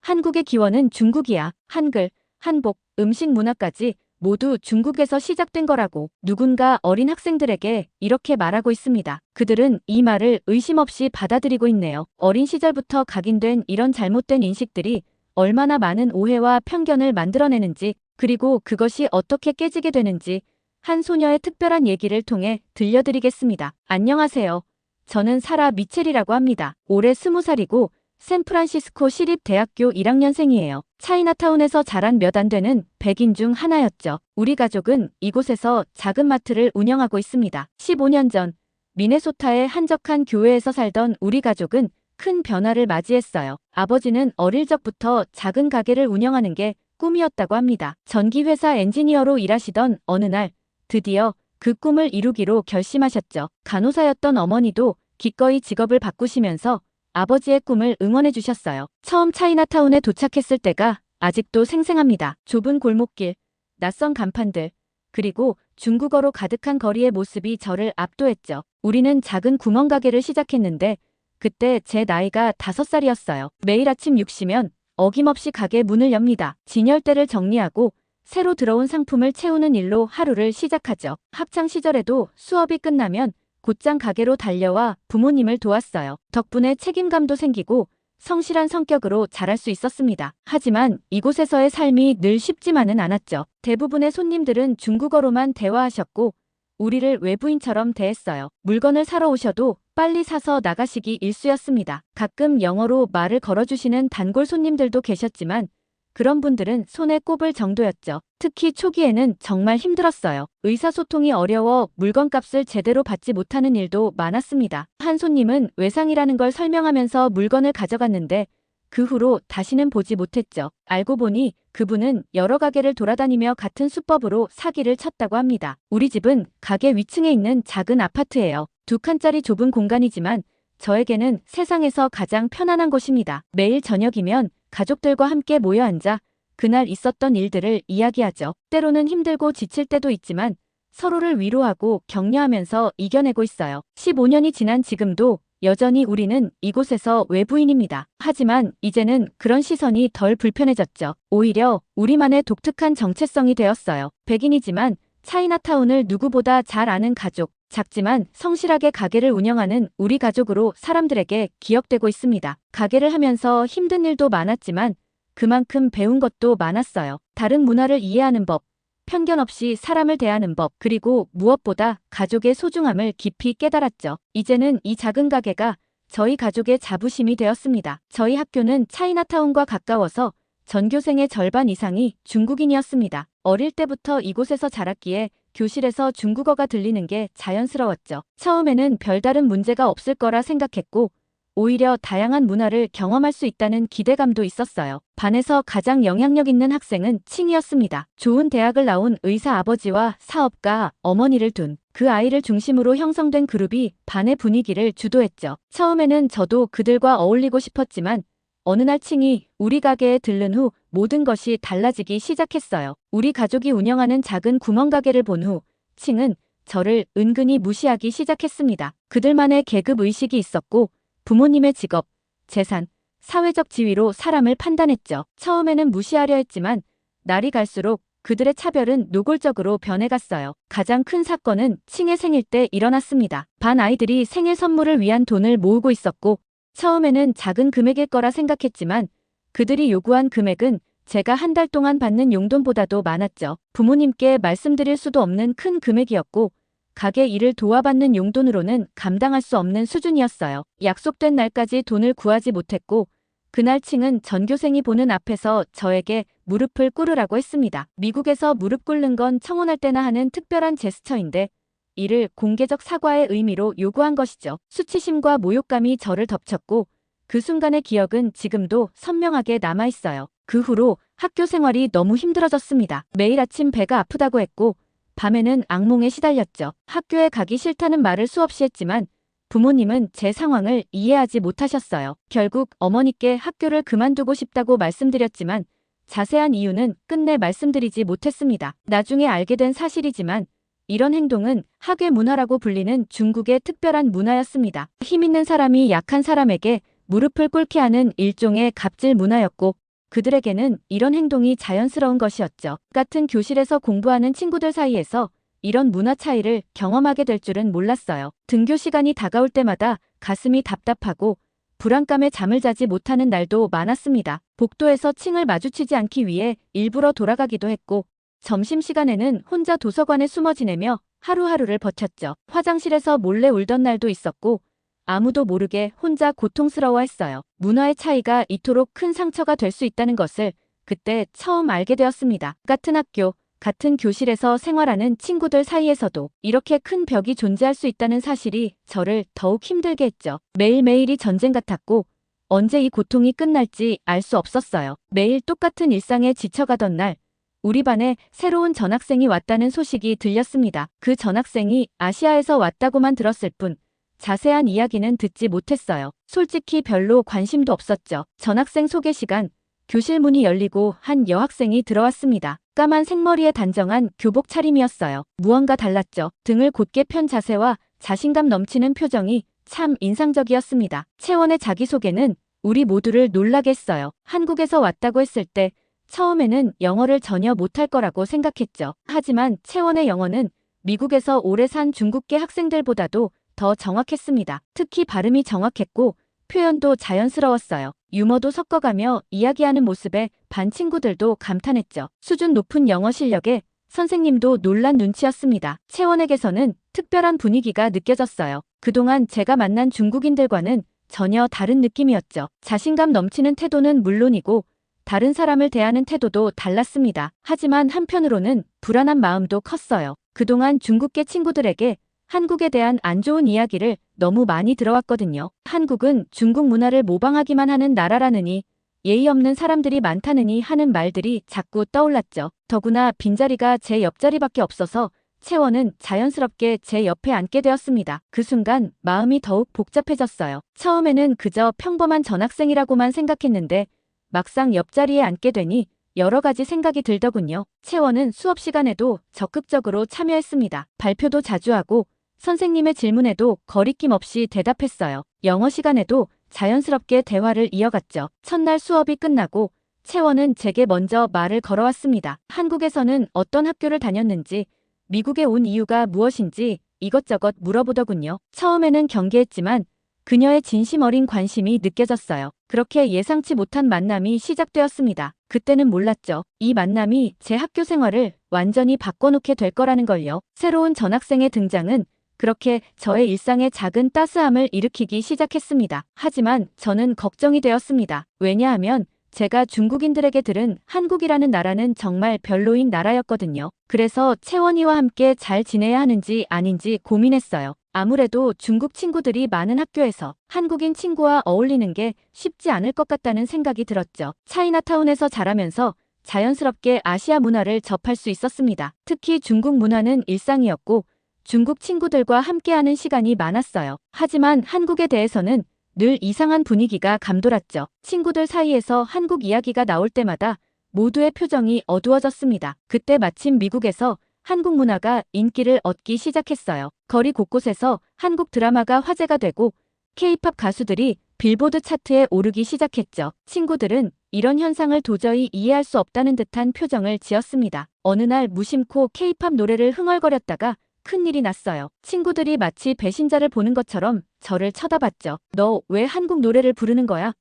한국의 기원은 중국이야. 한글, 한복, 음식 문화까지 모두 중국에서 시작된 거라고 누군가 어린 학생들에게 이렇게 말하고 있습니다. 그들은 이 말을 의심 없이 받아들이고 있네요. 어린 시절부터 각인된 이런 잘못된 인식들이 얼마나 많은 오해와 편견을 만들어내는지, 그리고 그것이 어떻게 깨지게 되는지 한 소녀의 특별한 얘기를 통해 들려드리겠습니다. 안녕하세요. 저는 사라 미첼이라고 합니다. 올해 20살이고 샌프란시스코 시립대학교 1학년생이에요. 차이나타운에서 자란 몇 안 되는 백인 중 하나였죠. 우리 가족은 이곳에서 작은 마트를 운영하고 있습니다. 15년 전 미네소타의 한적한 교회에서 살던 우리 가족은 큰 변화를 맞이했어요. 아버지는 어릴 적부터 작은 가게를 운영하는 게 꿈이었다고 합니다. 전기회사 엔지니어로 일하시던 어느 날 드디어 그 꿈을 이루기로 결심하셨죠. 간호사였던 어머니도 기꺼이 직업을 바꾸시면서 아버지의 꿈을 응원해 주셨어요. 처음 차이나타운에 도착했을 때가 아직도 생생합니다. 좁은 골목길, 낯선 간판들, 그리고 중국어로 가득한 거리의 모습이 저를 압도했죠. 우리는 작은 구멍가게를 시작했는데 그때 제 나이가 5살이었어요. 매일 아침 6시면 어김없이 가게 문을 엽니다. 진열대를 정리하고 새로 들어온 상품을 채우는 일로 하루를 시작하죠. 학창 시절에도 수업이 끝나면 곧장 가게로 달려와 부모님을 도왔어요. 덕분에 책임감도 생기고 성실한 성격으로 자랄 수 있었습니다. 하지만 이곳에서의 삶이 늘 쉽지만은 않았죠. 대부분의 손님들은 중국어로만 대화하셨고 우리를 외부인처럼 대했어요. 물건을 사러 오셔도 빨리 사서 나가시기 일쑤였습니다. 가끔 영어로 말을 걸어주시는 단골 손님들도 계셨지만 그런 분들은 손에 꼽을 정도였죠. 특히 초기에는 정말 힘들었어요. 의사소통이 어려워 물건값을 제대로 받지 못하는 일도 많았습니다. 한 손님은 외상이라는 걸 설명하면서 물건을 가져갔는데 그 후로 다시는 보지 못했죠. 알고 보니 그분은 여러 가게를 돌아다니며 같은 수법으로 사기를 쳤다고 합니다. 우리 집은 가게 위층에 있는 작은 아파트예요. 2칸짜리 좁은 공간이지만 저에게는 세상에서 가장 편안한 곳입니다. 매일 저녁이면 가족들과 함께 모여 앉아 그날 있었던 일들을 이야기하죠. 때로는 힘들고 지칠 때도 있지만 서로를 위로하고 격려하면서 이겨내고 있어요. 15년이 지난 지금도 여전히 우리는 이곳에서 외부인입니다. 하지만 이제는 그런 시선이 덜 불편해졌죠. 오히려 우리만의 독특한 정체성이 되었어요. 백인이지만 차이나타운을 누구보다 잘 아는 가족, 작지만 성실하게 가게를 운영하는 우리 가족으로 사람들에게 기억되고 있습니다. 가게를 하면서 힘든 일도 많았지만 그만큼 배운 것도 많았어요. 다른 문화를 이해하는 법, 편견 없이 사람을 대하는 법, 그리고 무엇보다 가족의 소중함을 깊이 깨달았죠. 이제는 이 작은 가게가 저희 가족의 자부심이 되었습니다. 저희 학교는 차이나타운과 가까워서 전교생의 절반 이상이 중국인이었습니다. 어릴 때부터 이곳에서 자랐기에 교실에서 중국어가 들리는 게 자연스러웠죠. 처음에는 별다른 문제가 없을 거라 생각했고 오히려 다양한 문화를 경험할 수 있다는 기대감도 있었어요. 반에서 가장 영향력 있는 학생은 칭이었습니다. 좋은 대학을 나온 의사 아버지와 사업가 어머니를 둔 그 아이를 중심으로 형성된 그룹이 반의 분위기를 주도했죠. 처음에는 저도 그들과 어울리고 싶었지만 어느 날 칭이 우리 가게에 들른 후 모든 것이 달라지기 시작했어요. 우리 가족이 운영하는 작은 구멍가게를 본 후 칭은 저를 은근히 무시하기 시작했습니다. 그들만의 계급 의식이 있었고 부모님의 직업, 재산, 사회적 지위로 사람을 판단했죠. 처음에는 무시하려 했지만 날이 갈수록 그들의 차별은 노골적으로 변해갔어요. 가장 큰 사건은 칭의 생일 때 일어났습니다. 반 아이들이 생일 선물을 위한 돈을 모으고 있었고 처음에는 작은 금액일 거라 생각했지만 그들이 요구한 금액은 제가 한 달 동안 받는 용돈보다도 많았죠. 부모님께 말씀드릴 수도 없는 큰 금액이었고 가게 일을 도와받는 용돈으로는 감당할 수 없는 수준이었어요. 약속된 날까지 돈을 구하지 못했고 그날 칭은 전교생이 보는 앞에서 저에게 무릎을 꿇으라고 했습니다. 미국에서 무릎 꿇는 건 청혼할 때나 하는 특별한 제스처인데 이를 공개적 사과의 의미로 요구한 것이죠. 수치심과 모욕감이 저를 덮쳤고 그 순간의 기억은 지금도 선명하게 남아있어요. 그 후로 학교 생활이 너무 힘들어졌습니다. 매일 아침 배가 아프다고 했고 밤에는 악몽에 시달렸죠. 학교에 가기 싫다는 말을 수없이 했지만 부모님은 제 상황을 이해하지 못하셨어요. 결국 어머니께 학교를 그만두고 싶다고 말씀드렸지만 자세한 이유는 끝내 말씀드리지 못했습니다. 나중에 알게 된 사실이지만 이런 행동은 학외 문화라고 불리는 중국의 특별한 문화였습니다. 힘 있는 사람이 약한 사람에게 무릎을 꿇게 하는 일종의 갑질 문화였고 그들에게는 이런 행동이 자연스러운 것이었죠. 같은 교실에서 공부하는 친구들 사이에서 이런 문화 차이를 경험하게 될 줄은 몰랐어요. 등교 시간이 다가올 때마다 가슴이 답답하고 불안감에 잠을 자지 못하는 날도 많았습니다. 복도에서 층을 마주치지 않기 위해 일부러 돌아가기도 했고, 점심시간에는 혼자 도서관에 숨어 지내며 하루하루를 버텼죠. 화장실에서 몰래 울던 날도 있었고, 아무도 모르게 혼자 고통스러워했어요. 문화의 차이가 이토록 큰 상처가 될 수 있다는 것을 그때 처음 알게 되었습니다. 같은 학교, 같은 교실에서 생활하는 친구들 사이에서도 이렇게 큰 벽이 존재할 수 있다는 사실이 저를 더욱 힘들게 했죠. 매일매일이 전쟁 같았고 언제 이 고통이 끝날지 알 수 없었어요. 매일 똑같은 일상에 지쳐가던 날 우리 반에 새로운 전학생이 왔다는 소식이 들렸습니다. 그 전학생이 아시아에서 왔다고만 들었을 뿐 자세한 이야기는 듣지 못했어요. 솔직히 별로 관심도 없었죠. 전학생 소개 시간, 교실 문이 열리고 한 여학생이 들어왔습니다. 까만 생머리에 단정한 교복 차림이었어요. 무언가 달랐죠. 등을 곧게 편 자세와 자신감 넘치는 표정이 참 인상적이었습니다. 채원의 자기소개는 우리 모두를 놀라게 했어요. 한국에서 왔다고 했을 때 처음에는 영어를 전혀 못할 거라고 생각했죠. 하지만 채원의 영어는 미국에서 오래 산 중국계 학생들보다도 더 정확했습니다. 특히 발음이 정확했고 표현도 자연스러웠어요. 유머도 섞어가며 이야기하는 모습에 반 친구들도 감탄했죠. 수준 높은 영어 실력에 선생님도 놀란 눈치였습니다. 채원에게서는 특별한 분위기가 느껴졌어요. 그동안 제가 만난 중국인들과는 전혀 다른 느낌이었죠. 자신감 넘치는 태도는 물론이고 다른 사람을 대하는 태도도 달랐습니다. 하지만 한편으로는 불안한 마음도 컸어요. 그동안 중국계 친구들에게 한국에 대한 안 좋은 이야기를 너무 많이 들어왔거든요. 한국은 중국 문화를 모방하기만 하는 나라라느니 예의 없는 사람들이 많다느니 하는 말들이 자꾸 떠올랐죠. 더구나 빈자리가 제 옆자리밖에 없어서 채원은 자연스럽게 제 옆에 앉게 되었습니다. 그 순간 마음이 더욱 복잡해졌어요. 처음에는 그저 평범한 전학생이라고만 생각했는데 막상 옆자리에 앉게 되니 여러 가지 생각이 들더군요. 채원은 수업 시간에도 적극적으로 참여했습니다. 발표도 자주 하고 선생님의 질문에도 거리낌 없이 대답했어요. 영어 시간에도 자연스럽게 대화를 이어갔죠. 첫날 수업이 끝나고 채원은 제게 먼저 말을 걸어왔습니다. 한국에서는 어떤 학교를 다녔는지, 미국에 온 이유가 무엇인지 이것저것 물어보더군요. 처음에는 경계했지만 그녀의 진심 어린 관심이 느껴졌어요. 그렇게 예상치 못한 만남이 시작되었습니다. 그때는 몰랐죠. 이 만남이 제 학교 생활을 완전히 바꿔놓게 될 거라는 걸요. 새로운 전학생의 등장은 그렇게 저의 일상에 작은 따스함을 일으키기 시작했습니다. 하지만 저는 걱정이 되었습니다. 왜냐하면 제가 중국인들에게 들은 한국이라는 나라는 정말 별로인 나라였거든요. 그래서 채원이와 함께 잘 지내야 하는지 아닌지 고민했어요. 아무래도 중국 친구들이 많은 학교에서 한국인 친구와 어울리는 게 쉽지 않을 것 같다는 생각이 들었죠. 차이나타운에서 자라면서 자연스럽게 아시아 문화를 접할 수 있었습니다. 특히 중국 문화는 일상이었고 중국 친구들과 함께하는 시간이 많았어요. 하지만 한국에 대해서는 늘 이상한 분위기가 감돌았죠. 친구들 사이에서 한국 이야기가 나올 때마다 모두의 표정이 어두워졌습니다. 그때 마침 미국에서 한국 문화가 인기를 얻기 시작했어요. 거리 곳곳에서 한국 드라마가 화제가 되고 K-팝 가수들이 빌보드 차트에 오르기 시작했죠. 친구들은 이런 현상을 도저히 이해할 수 없다는 듯한 표정을 지었습니다. 어느 날 무심코 K-팝 노래를 흥얼거렸다가 큰일이 났어요. 친구들이 마치 배신자를 보는 것처럼 저를 쳐다봤죠. 너 왜 한국 노래를 부르는 거야?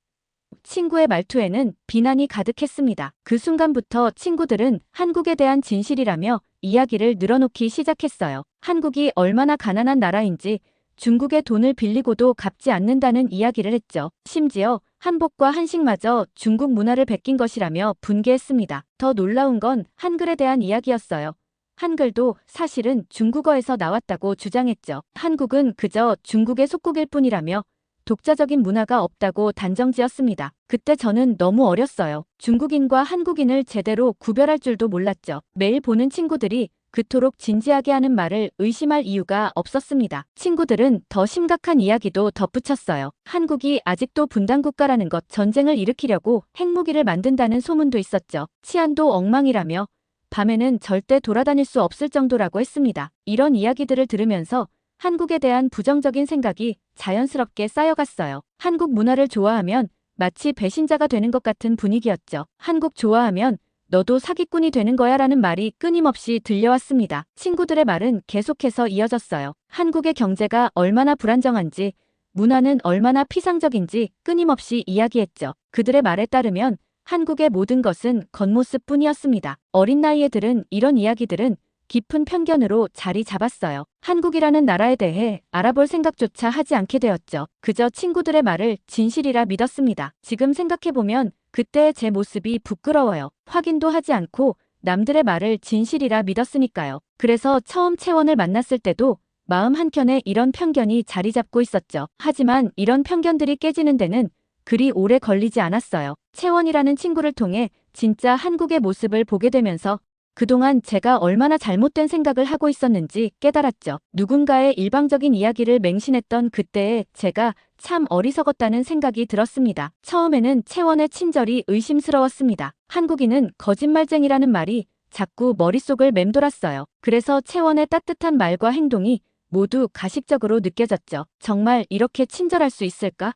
친구의 말투에는 비난이 가득했습니다. 그 순간부터 친구들은 한국에 대한 진실이라며 이야기를 늘어놓기 시작했어요. 한국이 얼마나 가난한 나라인지 중국의 돈을 빌리고도 갚지 않는다는 이야기를 했죠. 심지어 한복과 한식마저 중국 문화를 베낀 것이라며 분개했습니다. 더 놀라운 건 한글에 대한 이야기였어요. 한글도 사실은 중국어에서 나왔다고 주장했죠. 한국은 그저 중국의 속국일 뿐이라며 독자적인 문화가 없다고 단정지었습니다. 그때 저는 너무 어렸어요. 중국인과 한국인을 제대로 구별할 줄도 몰랐죠. 매일 보는 친구들이 그토록 진지하게 하는 말을 의심할 이유가 없었습니다. 친구들은 더 심각한 이야기도 덧붙였어요. 한국이 아직도 분단국가라는 것, 전쟁을 일으키려고 핵무기를 만든다는 소문도 있었죠. 치안도 엉망이라며 밤에는 절대 돌아다닐 수 없을 정도라고 했습니다. 이런 이야기들을 들으면서 한국에 대한 부정적인 생각이 자연스럽게 쌓여갔어요. 한국 문화를 좋아하면 마치 배신자가 되는 것 같은 분위기였죠. 한국 좋아하면 너도 사기꾼이 되는 거야 라는 말이 끊임없이 들려왔습니다. 친구들의 말은 계속해서 이어졌어요. 한국의 경제가 얼마나 불안정한지, 문화는 얼마나 피상적인지 끊임없이 이야기했죠. 그들의 말에 따르면 한국의 모든 것은 겉모습뿐이었습니다. 어린 나이에 들은 이런 이야기들은 깊은 편견으로 자리 잡았어요. 한국이라는 나라에 대해 알아볼 생각조차 하지 않게 되었죠. 그저 친구들의 말을 진실이라 믿었습니다. 지금 생각해보면 그때의 제 모습이 부끄러워요. 확인도 하지 않고 남들의 말을 진실이라 믿었으니까요. 그래서 처음 채원을 만났을 때도 마음 한켠에 이런 편견이 자리 잡고 있었죠. 하지만 이런 편견들이 깨지는 데는 그리 오래 걸리지 않았어요. 채원이라는 친구를 통해 진짜 한국의 모습을 보게 되면서 그동안 제가 얼마나 잘못된 생각을 하고 있었는지 깨달았죠. 누군가의 일방적인 이야기를 맹신했던 그때에 제가 참 어리석었다는 생각이 들었습니다. 처음에는 채원의 친절이 의심스러웠습니다. 한국인은 거짓말쟁이라는 말이 자꾸 머릿속을 맴돌았어요. 그래서 채원의 따뜻한 말과 행동이 모두 가식적으로 느껴졌죠. 정말 이렇게 친절할 수 있을까?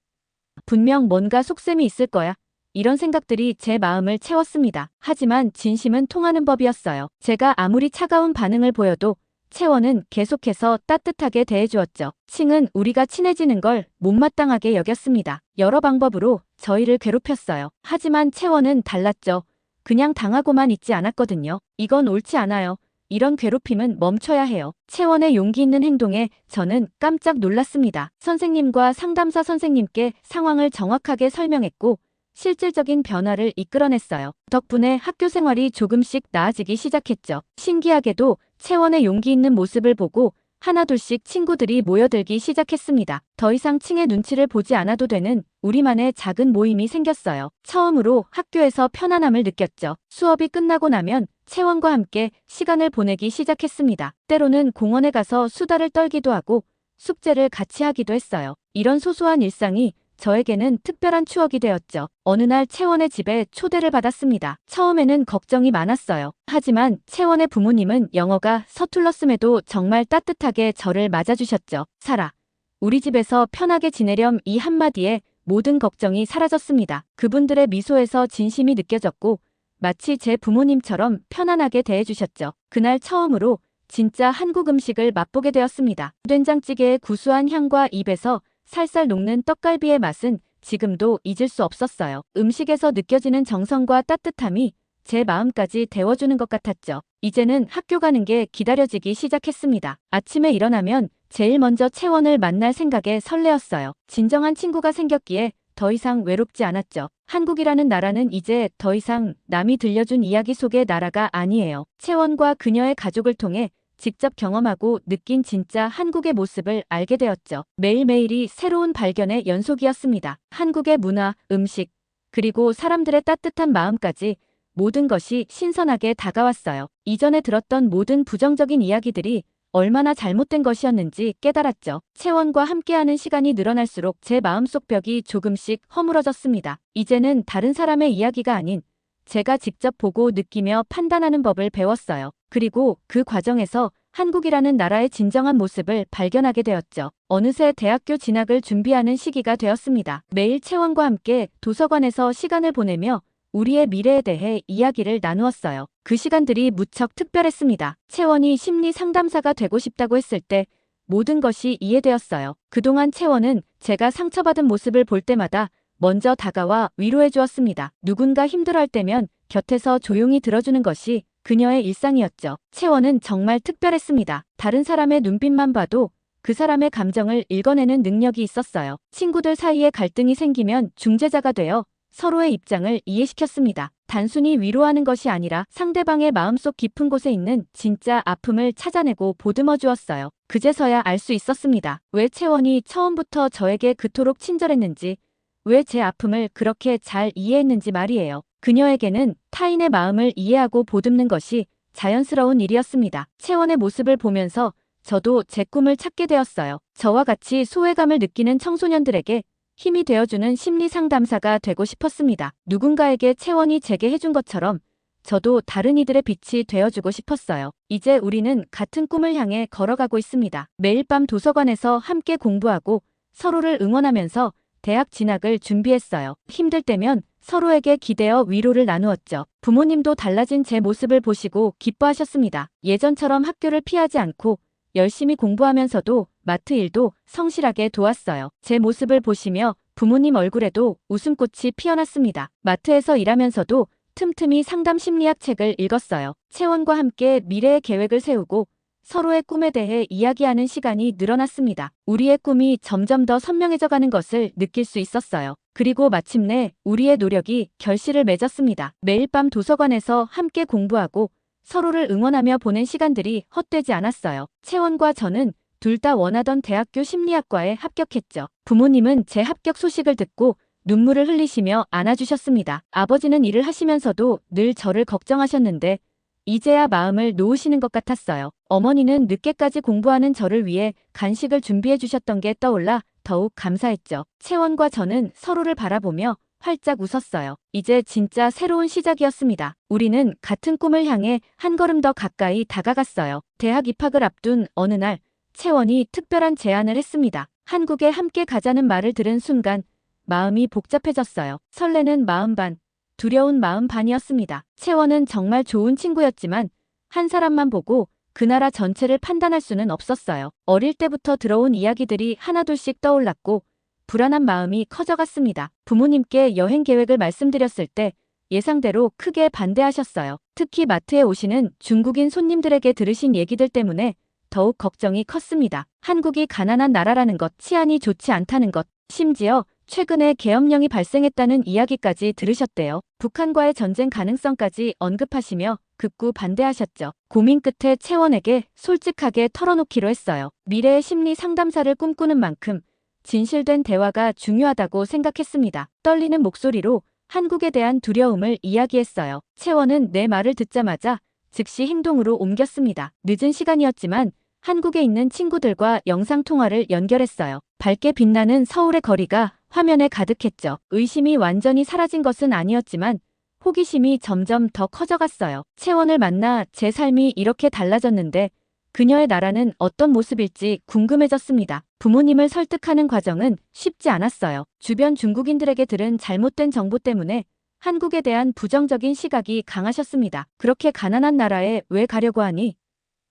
분명 뭔가 속셈이 있을 거야. 이런 생각들이 제 마음을 채웠습니다. 하지만 진심은 통하는 법이었어요. 제가 아무리 차가운 반응을 보여도 채원은 계속해서 따뜻하게 대해주었죠. 칭은 우리가 친해지는 걸 못마땅하게 여겼습니다. 여러 방법으로 저희를 괴롭혔어요. 하지만 채원은 달랐죠. 그냥 당하고만 있지 않았거든요. 이건 옳지 않아요. 이런 괴롭힘은 멈춰야 해요. 채원의 용기 있는 행동에 저는 깜짝 놀랐습니다. 선생님과 상담사 선생님께 상황을 정확하게 설명했고 실질적인 변화를 이끌어냈어요. 덕분에 학교 생활이 조금씩 나아지기 시작했죠. 신기하게도 채원의 용기 있는 모습을 보고 하나둘씩 친구들이 모여들기 시작했습니다. 더 이상 칭의 눈치를 보지 않아도 되는 우리만의 작은 모임이 생겼어요. 처음으로 학교에서 편안함을 느꼈죠. 수업이 끝나고 나면 채원과 함께 시간을 보내기 시작했습니다. 때로는 공원에 가서 수다를 떨기도 하고 숙제를 같이 하기도 했어요. 이런 소소한 일상이 저에게는 특별한 추억이 되었죠. 어느 날 채원의 집에 초대를 받았습니다. 처음에는 걱정이 많았어요. 하지만 채원의 부모님은 영어가 서툴렀음에도 정말 따뜻하게 저를 맞아주셨죠. 살아. 우리 집에서 편하게 지내렴 이 한마디에 모든 걱정이 사라졌습니다. 그분들의 미소에서 진심이 느껴졌고 마치 제 부모님처럼 편안하게 대해주셨죠. 그날 처음으로 진짜 한국 음식을 맛보게 되었습니다. 된장찌개의 구수한 향과 입에서 살살 녹는 떡갈비의 맛은 지금도 잊을 수 없었어요. 음식에서 느껴지는 정성과 따뜻함이 제 마음까지 데워주는 것 같았죠. 이제는 학교 가는 게 기다려지기 시작했습니다. 아침에 일어나면 제일 먼저 채원을 만날 생각에 설레었어요. 진정한 친구가 생겼기에 더 이상 외롭지 않았죠. 한국이라는 나라는 이제 더 이상 남이 들려준 이야기 속의 나라가 아니에요. 채원과 그녀의 가족을 통해 직접 경험하고 느낀 진짜 한국의 모습을 알게 되었죠. 매일매일이 새로운 발견의 연속이었습니다. 한국의 문화, 음식, 그리고 사람들의 따뜻한 마음까지 모든 것이 신선하게 다가왔어요. 이전에 들었던 모든 부정적인 이야기들이 얼마나 잘못된 것이었는지 깨달았죠. 채원과 함께하는 시간이 늘어날수록 제 마음속 벽이 조금씩 허물어졌습니다. 이제는 다른 사람의 이야기가 아닌 제가 직접 보고 느끼며 판단하는 법을 배웠어요. 그리고 그 과정에서 한국이라는 나라의 진정한 모습을 발견하게 되었죠. 어느새 대학교 진학을 준비하는 시기가 되었습니다. 매일 채원과 함께 도서관에서 시간을 보내며 우리의 미래에 대해 이야기를 나누었어요. 그 시간들이 무척 특별했습니다. 채원이 심리 상담사가 되고 싶다고 했을 때 모든 것이 이해되었어요. 그동안 채원은 제가 상처받은 모습을 볼 때마다 먼저 다가와 위로해 주었습니다. 누군가 힘들어할 때면 곁에서 조용히 들어주는 것이 그녀의 일상이었죠. 채원은 정말 특별했습니다. 다른 사람의 눈빛만 봐도 그 사람의 감정을 읽어내는 능력이 있었어요. 친구들 사이에 갈등이 생기면 중재자가 되어 서로의 입장을 이해시켰습니다. 단순히 위로하는 것이 아니라 상대방의 마음속 깊은 곳에 있는 진짜 아픔을 찾아내고 보듬어 주었어요. 그제서야 알 수 있었습니다. 왜 채원이 처음부터 저에게 그토록 친절했는지, 왜 제 아픔을 그렇게 잘 이해했는지 말이에요. 그녀에게는 타인의 마음을 이해하고 보듬는 것이 자연스러운 일이었습니다. 채원의 모습을 보면서 저도 제 꿈을 찾게 되었어요. 저와 같이 소외감을 느끼는 청소년들에게 힘이 되어주는 심리 상담사가 되고 싶었습니다. 누군가에게 채원이 제게 해준 것처럼 저도 다른 이들의 빛이 되어주고 싶었어요. 이제 우리는 같은 꿈을 향해 걸어가고 있습니다. 매일 밤 도서관에서 함께 공부하고 서로를 응원하면서 대학 진학을 준비했어요. 힘들 때면 서로에게 기대어 위로를 나누었죠. 부모님도 달라진 제 모습을 보시고 기뻐하셨습니다. 예전처럼 학교를 피하지 않고 열심히 공부하면서도 마트 일도 성실하게 도왔어요. 제 모습을 보시며 부모님 얼굴에도 웃음꽃이 피어났습니다. 마트에서 일하면서도 틈틈이 상담 심리학 책을 읽었어요. 채원과 함께 미래의 계획을 세우고 서로의 꿈에 대해 이야기하는 시간이 늘어났습니다. 우리의 꿈이 점점 더 선명해져 가는 것을 느낄 수 있었어요. 그리고 마침내 우리의 노력이 결실을 맺었습니다. 매일 밤 도서관에서 함께 공부하고 서로를 응원하며 보낸 시간들이 헛되지 않았어요. 채원과 저는 둘 다 원하던 대학교 심리학과에 합격했죠. 부모님은 제 합격 소식을 듣고 눈물을 흘리시며 안아주셨습니다. 아버지는 일을 하시면서도 늘 저를 걱정하셨는데 이제야 마음을 놓으시는 것 같았어요. 어머니는 늦게까지 공부하는 저를 위해 간식을 준비해 주셨던 게 떠올라 더욱 감사했죠. 채원과 저는 서로를 바라보며 활짝 웃었어요. 이제 진짜 새로운 시작이었습니다. 우리는 같은 꿈을 향해 한 걸음 더 가까이 다가갔어요. 대학 입학을 앞둔 어느 날 채원이 특별한 제안을 했습니다. 한국에 함께 가자는 말을 들은 순간 마음이 복잡해졌어요. 설레는 마음 반, 두려운 마음 반이었습니다. 채원은 정말 좋은 친구였지만 한 사람만 보고 그 나라 전체를 판단할 수는 없었어요. 어릴 때부터 들어온 이야기들이 하나둘씩 떠올랐고 불안한 마음이 커져갔습니다. 부모님께 여행 계획을 말씀드렸을 때 예상대로 크게 반대하셨어요. 특히 마트에 오시는 중국인 손님들에게 들으신 얘기들 때문에 더욱 걱정이 컸습니다. 한국이 가난한 나라라는 것, 치안이 좋지 않다는 것, 심지어 최근에 계엄령이 발생했다는 이야기까지 들으셨대요. 북한과의 전쟁 가능성까지 언급하시며 극구 반대하셨죠. 고민 끝에 채원에게 솔직하게 털어놓기로 했어요. 미래의 심리 상담사를 꿈꾸는 만큼 진실된 대화가 중요하다고 생각했습니다. 떨리는 목소리로 한국에 대한 두려움을 이야기했어요. 채원은 내 말을 듣자마자 즉시 행동으로 옮겼습니다. 늦은 시간이었지만 한국에 있는 친구들과 영상통화를 연결했어요. 밝게 빛나는 서울의 거리가 화면에 가득했죠. 의심이 완전히 사라진 것은 아니었지만 호기심이 점점 더 커져갔어요. 채원을 만나 제 삶이 이렇게 달라졌는데 그녀의 나라는 어떤 모습일지 궁금해졌습니다. 부모님을 설득하는 과정은 쉽지 않았어요. 주변 중국인들에게 들은 잘못된 정보 때문에 한국에 대한 부정적인 시각이 강하셨습니다. 그렇게 가난한 나라에 왜 가려고 하니?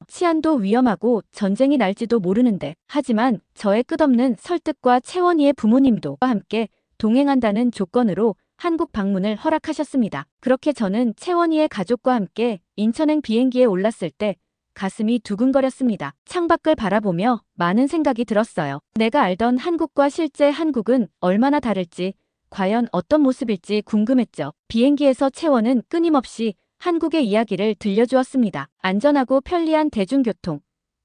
치안도 위험하고 전쟁이 날지도 모르는데. 하지만 저의 끝없는 설득과 채원이의 부모님도 함께 동행한다는 조건으로 한국 방문을 허락하셨습니다. 그렇게 저는 채원이의 가족과 함께 인천행 비행기에 올랐을 때 가슴이 두근거렸습니다. 창밖을 바라보며 많은 생각이 들었어요. 내가 알던 한국과 실제 한국은 얼마나 다를지, 과연 어떤 모습일지 궁금했죠. 비행기에서 채원은 끊임없이 한국의 이야기를 들려주었습니다. 안전하고 편리한 대중교통,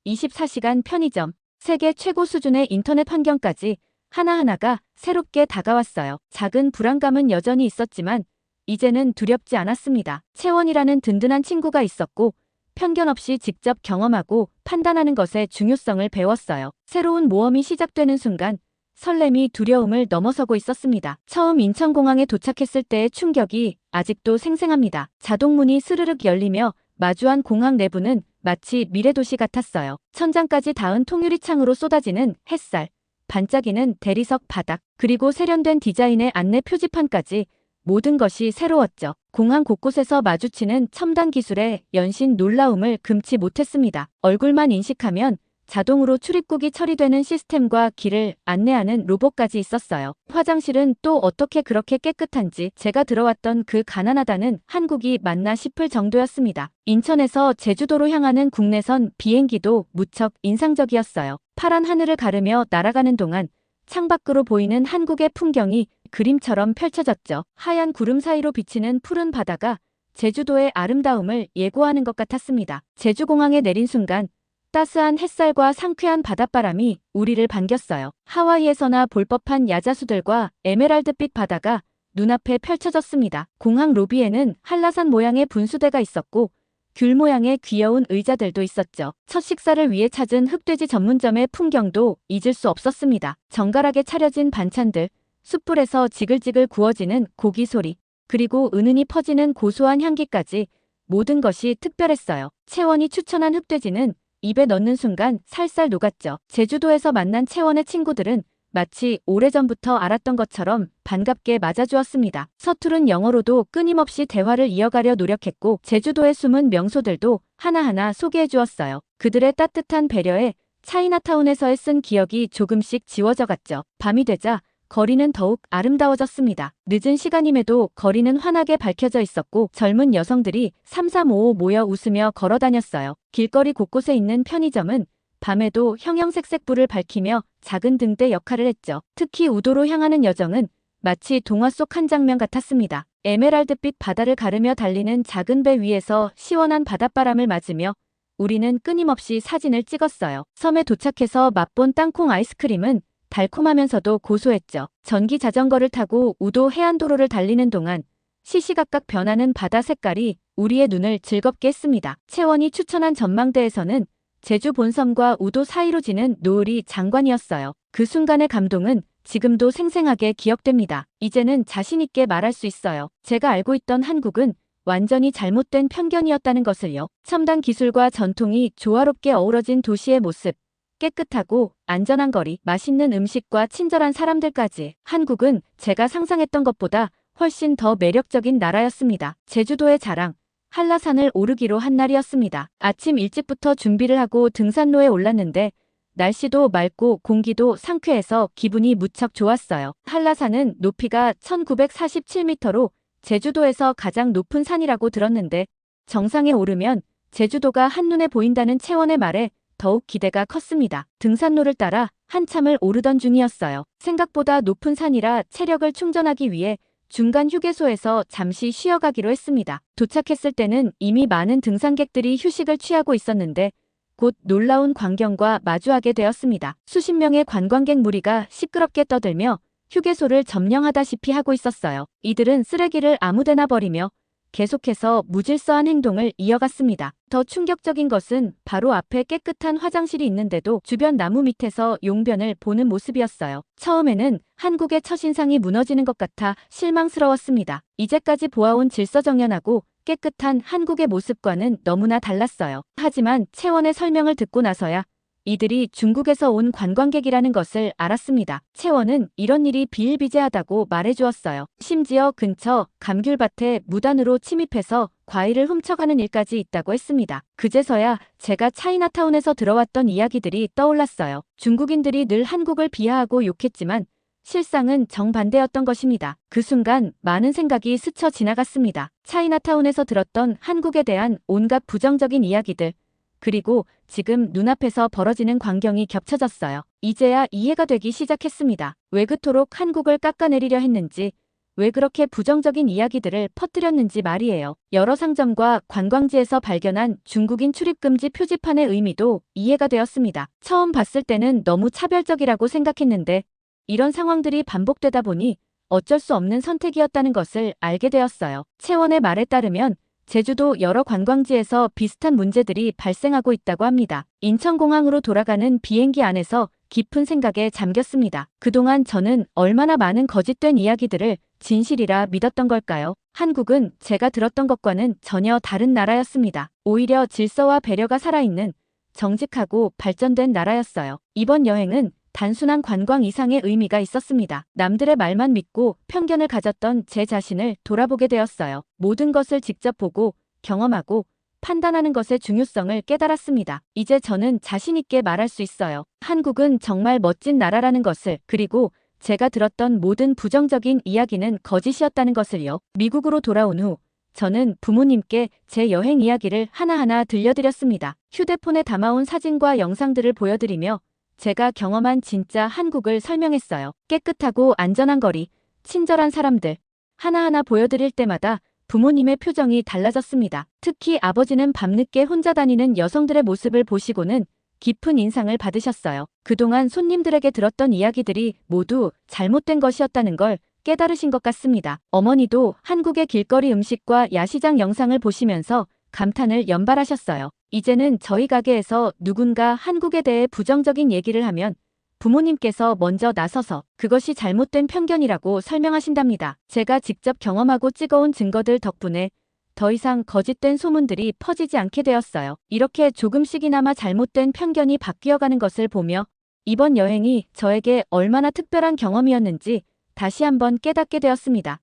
24시간 편의점, 세계 최고 수준의 인터넷 환경까지 하나하나가 새롭게 다가왔어요. 작은 불안감은 여전히 있었지만 이제는 두렵지 않았습니다. 채원이라는 든든한 친구가 있었고 편견 없이 직접 경험하고 판단하는 것의 중요성을 배웠어요. 새로운 모험이 시작되는 순간 설렘이 두려움을 넘어서고 있었습니다. 처음 인천공항에 도착했을 때의 충격이 아직도 생생합니다. 자동문이 스르륵 열리며 마주한 공항 내부는 마치 미래도시 같았어요. 천장까지 닿은 통유리창으로 쏟아지는 햇살, 반짝이는 대리석 바닥, 그리고 세련된 디자인의 안내 표지판까지 모든 것이 새로웠죠. 공항 곳곳에서 마주치는 첨단 기술의 연신 놀라움을 금치 못했습니다. 얼굴만 인식하면 자동으로 출입국이 처리되는 시스템과 길을 안내하는 로봇까지 있었어요. 화장실은 또 어떻게 그렇게 깨끗한지 제가 들어왔던 그 가난하다는 한국이 맞나 싶을 정도였습니다. 인천에서 제주도로 향하는 국내선 비행기도 무척 인상적이었어요. 파란 하늘을 가르며 날아가는 동안 창밖으로 보이는 한국의 풍경이 그림처럼 펼쳐졌죠. 하얀 구름 사이로 비치는 푸른 바다가 제주도의 아름다움을 예고하는 것 같았습니다. 제주공항에 내린 순간 따스한 햇살과 상쾌한 바닷바람이 우리를 반겼어요. 하와이에서나 볼 법한 야자수들과 에메랄드빛 바다가 눈앞에 펼쳐졌습니다. 공항 로비에는 한라산 모양의 분수대가 있었고 귤 모양의 귀여운 의자들도 있었죠. 첫 식사를 위해 찾은 흑돼지 전문점의 풍경도 잊을 수 없었습니다. 정갈하게 차려진 반찬들, 숯불에서 지글지글 구워지는 고기 소리, 그리고 은은히 퍼지는 고소한 향기까지 모든 것이 특별했어요. 채원이 추천한 흑돼지는 입에 넣는 순간 살살 녹았죠. 제주도에서 만난 채원의 친구들은 마치 오래전부터 알았던 것처럼 반갑게 맞아주었습니다. 서투른 영어로도 끊임없이 대화를 이어가려 노력했고 제주도의 숨은 명소들도 하나하나 소개해 주었어요. 그들의 따뜻한 배려에 차이나타운에서의 쓴 기억이 조금씩 지워져 갔죠. 밤이 되자 거리는 더욱 아름다워졌습니다. 늦은 시간임에도 거리는 환하게 밝혀져 있었고 젊은 여성들이 삼삼오오 모여 웃으며 걸어 다녔어요. 길거리 곳곳에 있는 편의점은 밤에도 형형색색 불을 밝히며 작은 등대 역할을 했죠. 특히 우도로 향하는 여정은 마치 동화 속 한 장면 같았습니다. 에메랄드빛 바다를 가르며 달리는 작은 배 위에서 시원한 바닷바람을 맞으며 우리는 끊임없이 사진을 찍었어요. 섬에 도착해서 맛본 땅콩 아이스크림은 달콤하면서도 고소했죠. 전기 자전거를 타고 우도 해안도로를 달리는 동안 시시각각 변하는 바다 색깔이 우리의 눈을 즐겁게 했습니다. 채원이 추천한 전망대에서는 제주 본섬과 우도 사이로 지는 노을이 장관이었어요. 그 순간의 감동은 지금도 생생하게 기억됩니다. 이제는 자신있게 말할 수 있어요. 제가 알고 있던 한국은 완전히 잘못된 편견이었다는 것을요. 첨단 기술과 전통이 조화롭게 어우러진 도시의 모습, 깨끗하고 안전한 거리, 맛있는 음식과 친절한 사람들까지 한국은 제가 상상했던 것보다 훨씬 더 매력적인 나라였습니다. 제주도의 자랑, 한라산을 오르기로 한 날이었습니다. 아침 일찍부터 준비를 하고 등산로에 올랐는데 날씨도 맑고 공기도 상쾌해서 기분이 무척 좋았어요. 한라산은 높이가 1947m로 제주도에서 가장 높은 산이라고 들었는데 정상에 오르면 제주도가 한눈에 보인다는 채원의 말에 더욱 기대가 컸습니다. 등산로를 따라 한참을 오르던 중이었어요. 생각보다 높은 산이라 체력을 충전하기 위해 중간 휴게소에서 잠시 쉬어가기로 했습니다. 도착했을 때는 이미 많은 등산객들이 휴식을 취하고 있었는데 곧 놀라운 광경과 마주하게 되었습니다. 수십 명의 관광객 무리가 시끄럽게 떠들며 휴게소를 점령하다시피 하고 있었어요. 이들은 쓰레기를 아무데나 버리며 계속해서 무질서한 행동을 이어갔습니다. 더 충격적인 것은 바로 앞에 깨끗한 화장실이 있는데도 주변 나무 밑에서 용변을 보는 모습이었어요. 처음에는 한국의 첫인상이 무너지는 것 같아 실망스러웠습니다. 이제까지 보아온 질서정연하고 깨끗한 한국의 모습과는 너무나 달랐어요. 하지만 채원의 설명을 듣고 나서야 이들이 중국에서 온 관광객이라는 것을 알았습니다. 채원은 이런 일이 비일비재하다고 말해주었어요. 심지어 근처 감귤밭에 무단으로 침입해서 과일을 훔쳐가는 일까지 있다고 했습니다. 그제서야 제가 차이나타운에서 들어왔던 이야기들이 떠올랐어요. 중국인들이 늘 한국을 비하하고 욕했지만 실상은 정반대였던 것입니다. 그 순간 많은 생각이 스쳐 지나갔습니다. 차이나타운에서 들었던 한국에 대한 온갖 부정적인 이야기들, 그리고 지금 눈앞에서 벌어지는 광경이 겹쳐졌어요. 이제야 이해가 되기 시작했습니다. 왜 그토록 한국을 깎아내리려 했는지, 왜 그렇게 부정적인 이야기들을 퍼뜨렸는지 말이에요. 여러 상점과 관광지에서 발견한 중국인 출입금지 표지판의 의미도 이해가 되었습니다. 처음 봤을 때는 너무 차별적이라고 생각했는데 이런 상황들이 반복되다 보니 어쩔 수 없는 선택이었다는 것을 알게 되었어요. 채원의 말에 따르면 제주도 여러 관광지에서 비슷한 문제들이 발생하고 있다고 합니다. 인천공항으로 돌아가는 비행기 안에서 깊은 생각에 잠겼습니다. 그동안 저는 얼마나 많은 거짓된 이야기들을 진실이라 믿었던 걸까요? 한국은 제가 들었던 것과는 전혀 다른 나라였습니다. 오히려 질서와 배려가 살아있는 정직하고 발전된 나라였어요. 이번 여행은 단순한 관광 이상의 의미가 있었습니다. 남들의 말만 믿고 편견을 가졌던 제 자신을 돌아보게 되었어요. 모든 것을 직접 보고 경험하고 판단하는 것의 중요성을 깨달았습니다. 이제 저는 자신 있게 말할 수 있어요. 한국은 정말 멋진 나라라는 것을, 그리고 제가 들었던 모든 부정적인 이야기는 거짓이었다는 것을요. 미국으로 돌아온 후 저는 부모님께 제 여행 이야기를 하나하나 들려드렸습니다. 휴대폰에 담아온 사진과 영상들을 보여드리며 제가 경험한 진짜 한국을 설명했어요. 깨끗하고 안전한 거리, 친절한 사람들, 하나하나 보여드릴 때마다 부모님의 표정이 달라졌습니다. 특히 아버지는 밤늦게 혼자 다니는 여성들의 모습을 보시고는 깊은 인상을 받으셨어요. 그동안 손님들에게 들었던 이야기들이 모두 잘못된 것이었다는 걸 깨달으신 것 같습니다. 어머니도 한국의 길거리 음식과 야시장 영상을 보시면서 감탄을 연발하셨어요. 이제는 저희 가게에서 누군가 한국에 대해 부정적인 얘기를 하면 부모님께서 먼저 나서서 그것이 잘못된 편견이라고 설명하신답니다. 제가 직접 경험하고 찍어온 증거들 덕분에 더 이상 거짓된 소문들이 퍼지지 않게 되었어요. 이렇게 조금씩이나마 잘못된 편견이 바뀌어가는 것을 보며 이번 여행이 저에게 얼마나 특별한 경험이었는지 다시 한번 깨닫게 되었습니다.